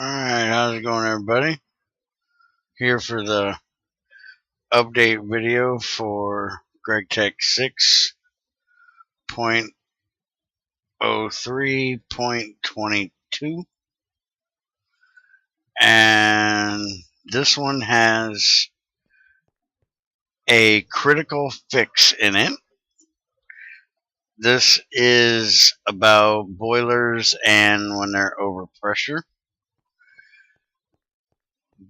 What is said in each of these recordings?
Alright, how's it going, everybody? Here for the update video for Gregtech 6.03.22. And this one has a critical fix in it. This is about boilers and when they're overpressure.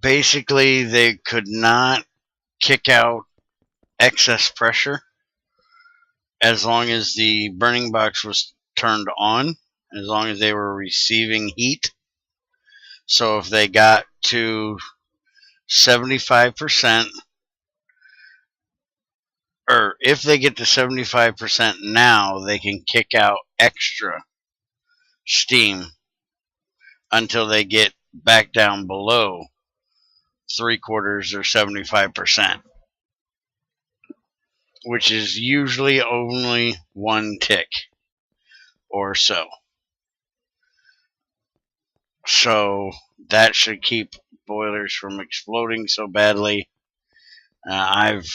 Basically, they could not kick out excess pressure as long as the burning box was turned on, as long as they were receiving heat. So if they got to 75%, or if they get to 75% now, they can kick out extra steam until they get back down below 3/4 or 75%, which is usually only one tick or so. So that should keep boilers from exploding so badly. I've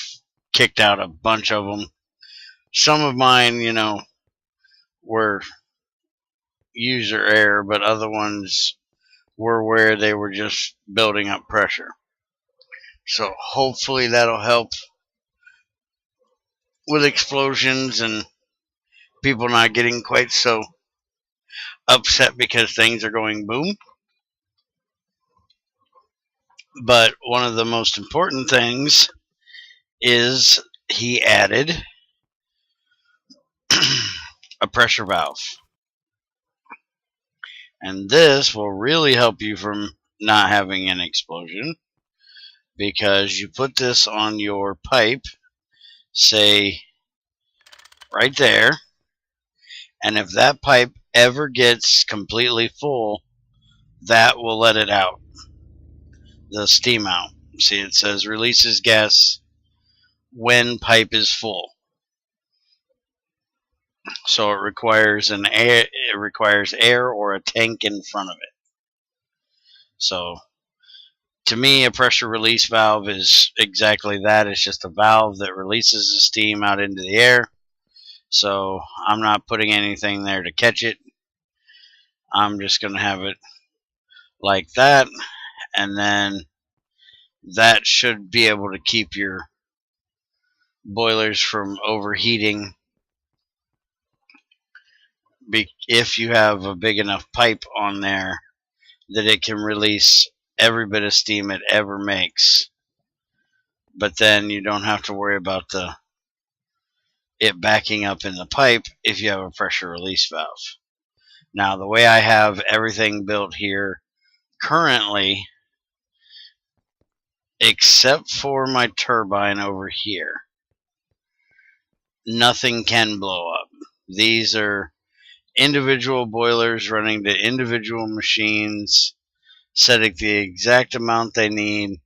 kicked out a bunch of them. Some of mine, were user error, but other ones were where they were just building up pressure. So hopefully that'll help with explosions and people not getting quite so upset because things are going boom. But one of the most important things is he added a pressure valve. And this will really help you from not having an explosion, because you put this on your pipe, say right there, and if that pipe ever gets completely full, that will let it out, the steam out. See, it says releases gas when pipe is full. So it requires air or a tank in front of it. So to me, a pressure release valve is exactly that. It's just a valve that releases the steam out into the air. So I'm not putting anything there to catch it. I'm just going to have it like that, and then that should be able to keep your boilers from overheating if you have a big enough pipe on there that it can release every bit of steam it ever makes. But then you don't have to worry about it backing up in the pipe if you have a pressure release valve. Now, the way I have everything built here currently, except for my turbine over here, nothing can blow up. These are individual boilers running to individual machines, setting the exact amount they need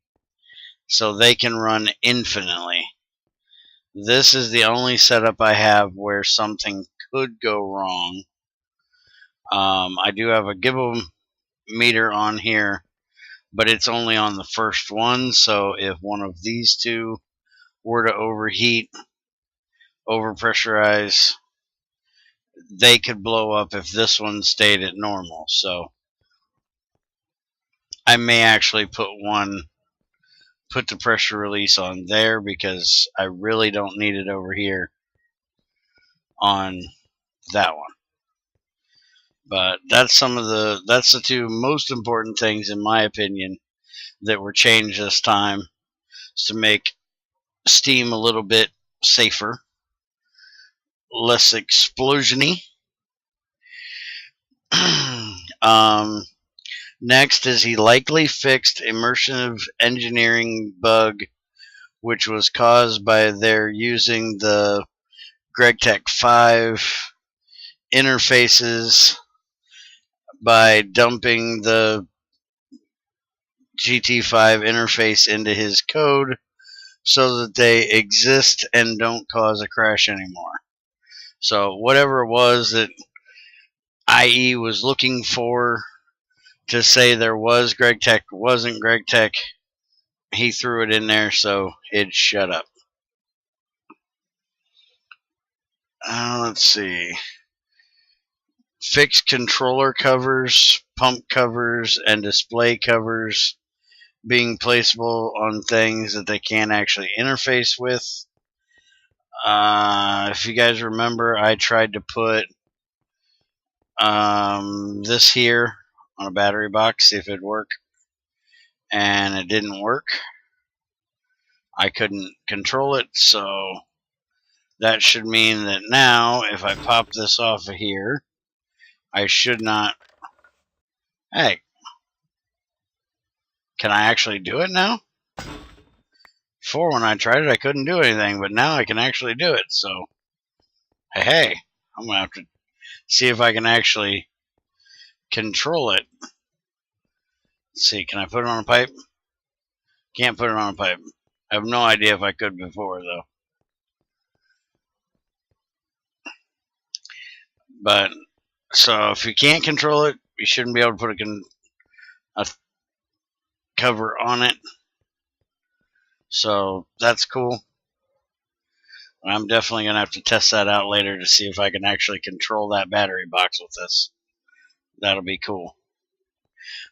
so they can run infinitely. This is the only setup I have where something could go wrong. I do have a Gibble meter on here, but it's only on the first one, so if one of these two were to overheat, overpressurize, they could blow up if this one stayed at normal. So I may actually put the pressure release on there, because I really don't need it over here on that one. But that's the two most important things, in my opinion, that were changed this time, is to make steam a little bit safer, less explosion-y. Next is he likely fixed immersive engineering bug, which was caused by their using the Gregtech 5 interfaces by dumping the GT5 interface into his code so that they exist and don't cause a crash anymore. So whatever it was that IE was looking for to say there was Gregtech, wasn't Gregtech. He threw it in there so it'd shut up. Let's see. Fixed controller covers, pump covers, and display covers being placeable on things that they can't actually interface with. If you guys remember, I tried to put this here on a battery box, see if it'd work, and it didn't work. I couldn't control it, so that should mean that now if I pop this off of here, I should not. Hey, can I actually do it now? Before, when I tried it, I couldn't do anything, but now I can actually do it. So, hey, I'm gonna have to see if I can actually control it. Let's see, can I put it on a pipe? Can't put it on a pipe. I have no idea if I could before, though. But, so if you can't control it, you shouldn't be able to put a cover on it. So, that's cool. I'm definitely going to have to test that out later to see if I can actually control that battery box with this. That'll be cool.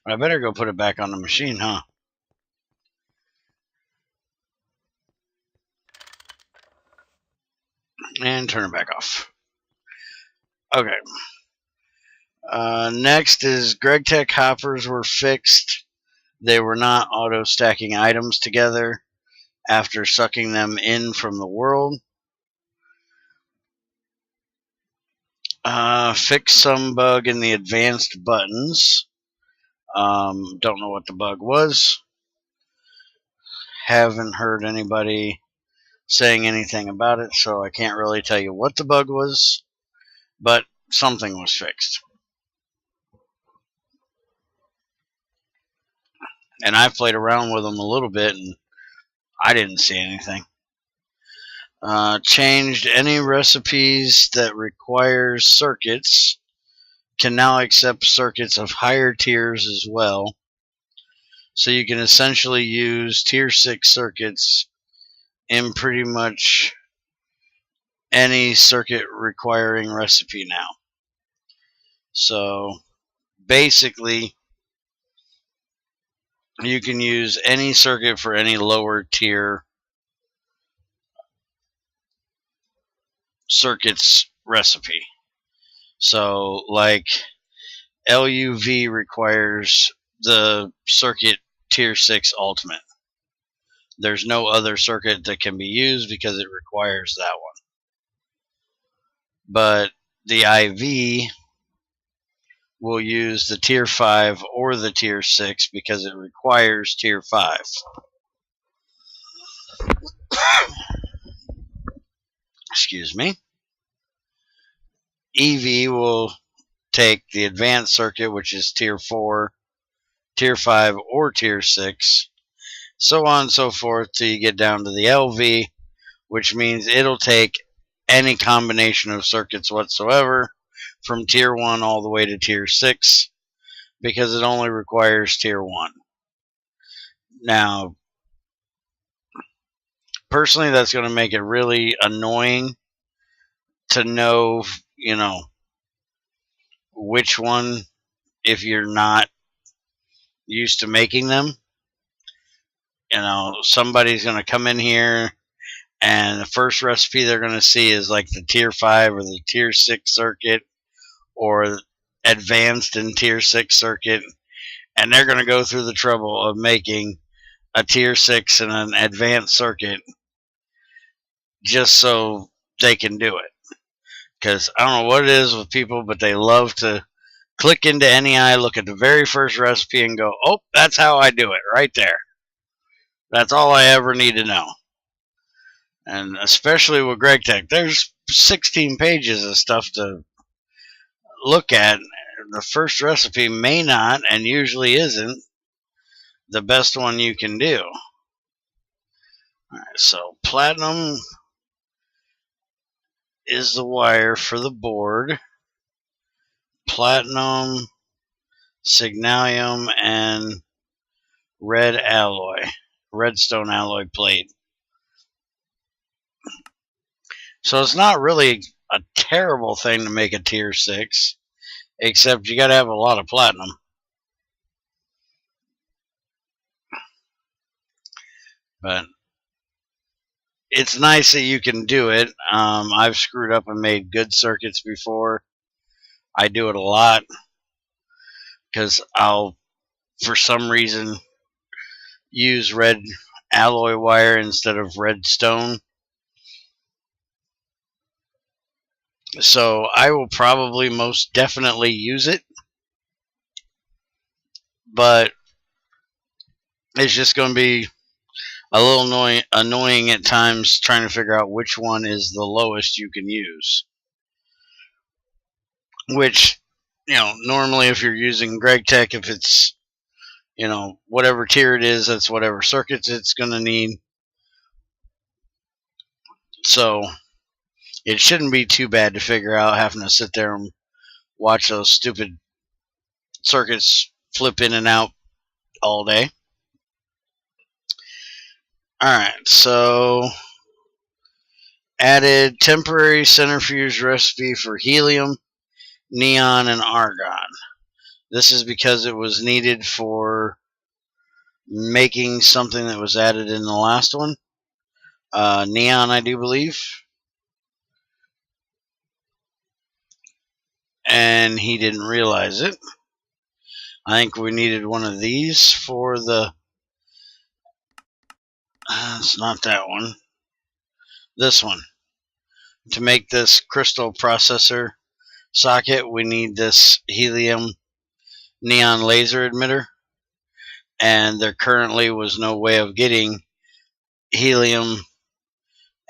But I better go put it back on the machine, huh? And turn it back off. Okay. Next is Gregtech hoppers were fixed. They were not auto-stacking items together after sucking them in from the world. Fixed some bug in the advanced buttons. Don't know what the bug was. Haven't heard anybody saying anything about it, so I can't really tell you what the bug was, but something was fixed. And I've played around with them a little bit, and I didn't see anything. Changed any recipes that require circuits. Can now accept circuits of higher tiers as well. So you can essentially use tier 6 circuits in pretty much any circuit requiring recipe now. So basically, you can use any circuit for any lower tier circuits recipe. So like LUV requires the circuit tier 6 ultimate. There's no other circuit that can be used because it requires that one. But the IV will use the tier 5 or the tier 6 because it requires tier 5. Excuse me. EV will take the advanced circuit, which is tier 4, tier 5, or tier 6, so on and so forth till you get down to the LV, which means it'll take any combination of circuits whatsoever from tier 1 all the way to tier 6 because it only requires tier 1. Now, personally, that's going to make it really annoying to know, which one, if you're not used to making them. Somebody's going to come in here and the first recipe they're going to see is like the tier 5 or the tier 6 circuit or advanced in tier 6 circuit, and they're going to go through the trouble of making a tier 6 and an advanced circuit just so they can do it. Because I don't know what it is with people, but they love to click into NEI, look at the very first recipe, and go, oh, that's how I do it, right there. That's all I ever need to know. And especially with Gregtech, there's 16 pages of stuff to look at. The first recipe may not, and usually isn't, the best one you can do. Alright, so platinum is the wire for the board. Platinum, signalium, and redstone alloy plate. So it's not really a terrible thing to make a tier 6, except you got to have a lot of platinum. But it's nice that you can do it. I've screwed up and made good circuits before. I do it a lot because I'll, for some reason, use red alloy wire instead of redstone. So I will probably most definitely use it, but it's just going to be a little annoying at times trying to figure out which one is the lowest you can use. Which, normally if you're using Gregtech, if it's, whatever tier it is, that's whatever circuits it's going to need. So it shouldn't be too bad to figure out having to sit there and watch those stupid circuits flip in and out all day. Alright, so added temporary centrifuge recipe for helium, neon, and argon. This is because it was needed for making something that was added in the last one. Neon, I do believe. And he didn't realize it. I think we needed one of these for the... it's not that one. This one. To make this crystal processor socket, we need this helium neon laser emitter. And there currently was no way of getting helium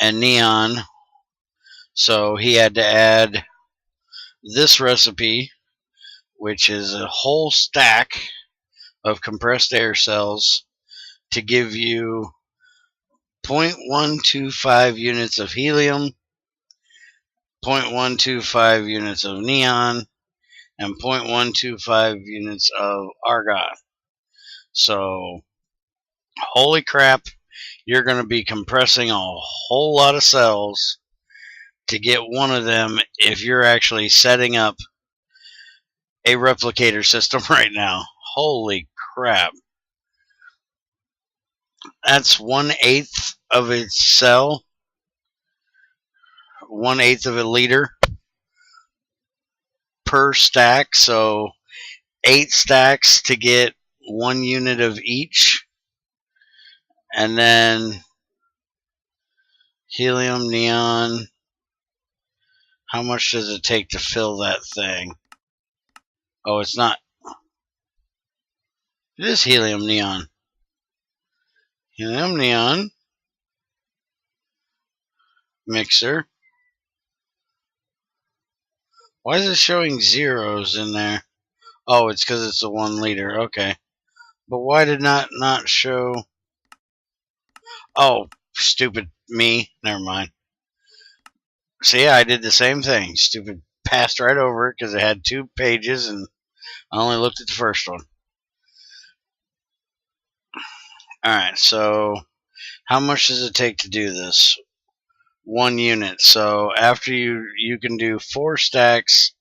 and neon. So he had to add this recipe, which is a whole stack of compressed air cells to give you 0.125 units of helium, 0.125 units of neon, and 0.125 units of argon. So, holy crap, you're going to be compressing a whole lot of cells to get one of them if you're actually setting up a replicator system right now. Holy crap. That's 1/8 of its cell, 1/8 of a liter per stack, so 8 stacks to get 1 unit of each. And then helium, neon. How much does it take to fill that thing? Oh, it's not. It is helium, neon. Helium, neon. Mixer. Why is it showing zeros in there? Oh, it's because it's a 1 liter. Okay. But why did not show... Oh, stupid me. Never mind. So yeah, I did the same thing. Stupid passed right over it because it had 2 pages and I only looked at the first one. Alright, so how much does it take to do this? 1 unit. So after you can do 4 stacks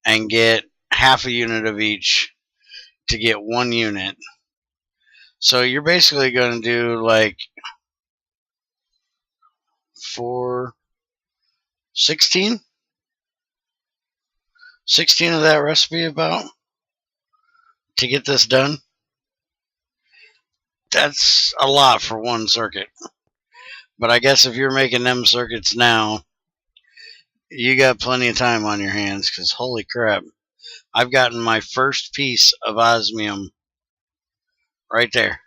and get half a unit of each to get 1 unit. So you're basically going to do like 16 of that recipe about to get this done. That's a lot for 1 circuit. But I guess if you're making them circuits now, you got plenty of time on your hands, because holy crap, I've gotten my first piece of osmium right there.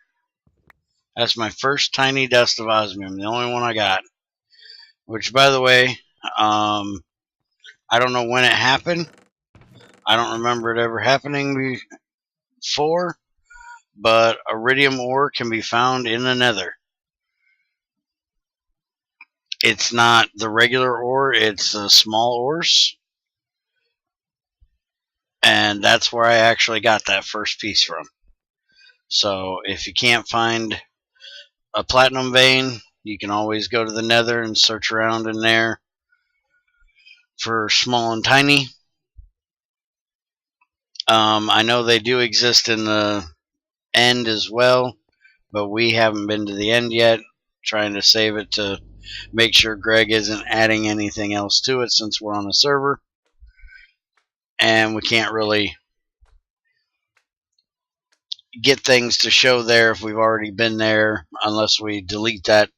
That's my first tiny dust of osmium, the only one I got. Which, by the way, I don't know when it happened. I don't remember it ever happening before, but iridium ore can be found in the nether. It's not the regular ore, it's the small ores. And that's where I actually got that first piece from. So if you can't find a platinum vein, you can always go to the nether and search around in there for small and tiny. I know they do exist in the end as well, but we haven't been to the end yet, trying to save it to make sure Greg isn't adding anything else to it since we're on a server. And we can't really get things to show there if we've already been there, unless we delete that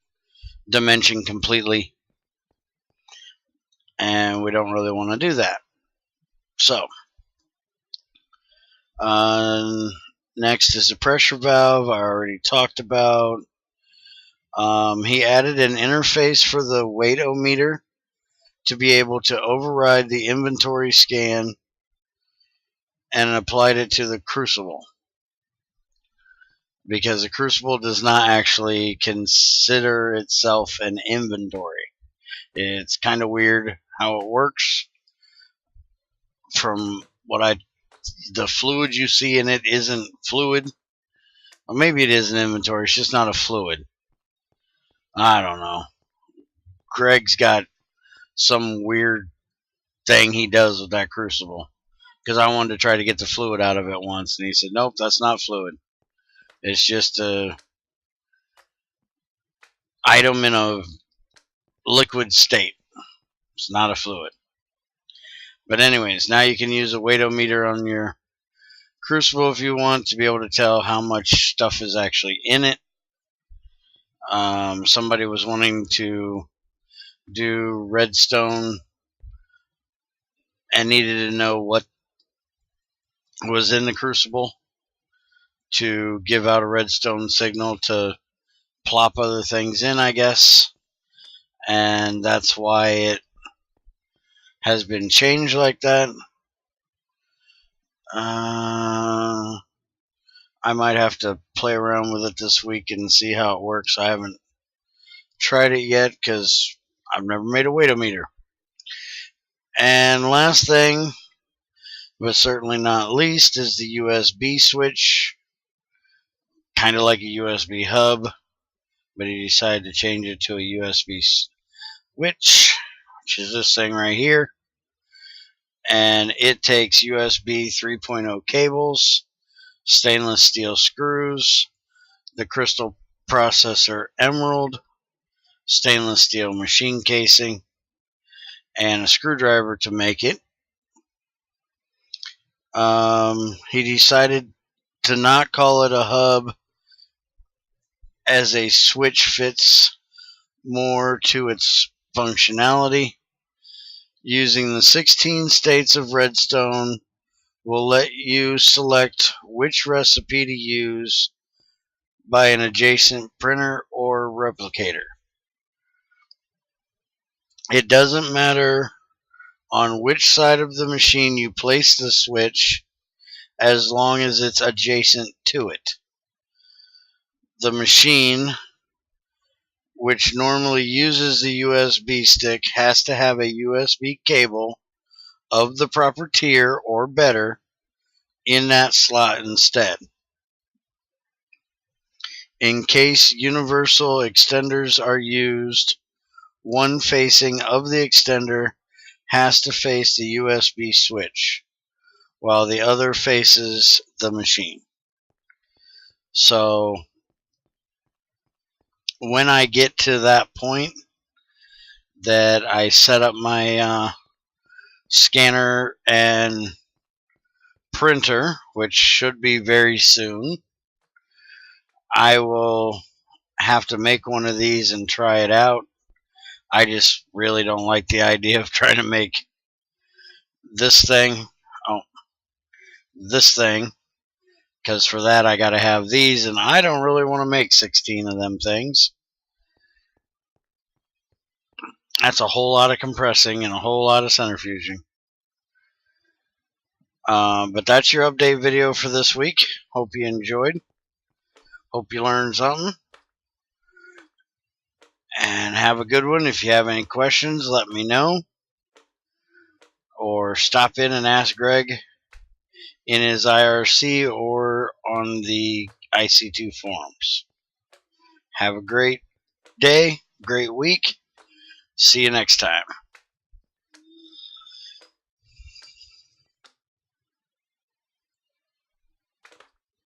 dimension completely. And we don't really want to do that. So, next is the pressure valve. I already talked about. He added an interface for the weight-o-meter to be able to override the inventory scan and applied it to the crucible, because the crucible does not actually consider itself an inventory. It's kind of weird how it works. From what the fluid you see in it isn't fluid. Or maybe it is an inventory, it's just not a fluid. I don't know. Greg's got some weird thing he does with that crucible, because I wanted to try to get the fluid out of it once, and he said, nope, that's not fluid. It's just a item in a liquid state. It's not a fluid. But anyways, now you can use a weight-o-meter on your crucible if you want to be able to tell how much stuff is actually in it. Somebody was wanting to do redstone and needed to know what was in the crucible to give out a redstone signal to plop other things in, I guess. And that's why it has been changed like that. I might have to play around with it this week and see how it works. I haven't tried it yet because I've never made a weight-o-meter. And last thing, but certainly not least, is the USB switch. Kind of like a USB hub, but he decided to change it to a USB switch, which is this thing right here. And it takes USB 3.0 cables, stainless steel screws, the crystal processor emerald, stainless steel machine casing, and a screwdriver to make it. He decided to not call it a hub, as a switch fits more to its functionality. Using the 16 states of redstone will let you select which recipe to use by an adjacent printer or replicator. It doesn't matter on which side of the machine you place the switch, as long as it's adjacent to it. The machine, which normally uses the USB stick, has to have a USB cable of the proper tier or better in that slot instead. In case universal extenders are used, one facing of the extender has to face the USB switch, while the other faces the machine. So when I get to that point that I set up my scanner and printer, which should be very soon, I will have to make one of these and try it out. I just really don't like the idea of trying to make this thing, because for that I gotta have these, and I don't really want to make 16 of them things. That's a whole lot of compressing and a whole lot of centrifuging. But that's your update video for this week. Hope you enjoyed. Hope you learned something. And have a good one. If you have any questions, let me know. Or stop in and ask Greg. in his IRC or on the IC2 forums. Have a great day, great week. See you next time.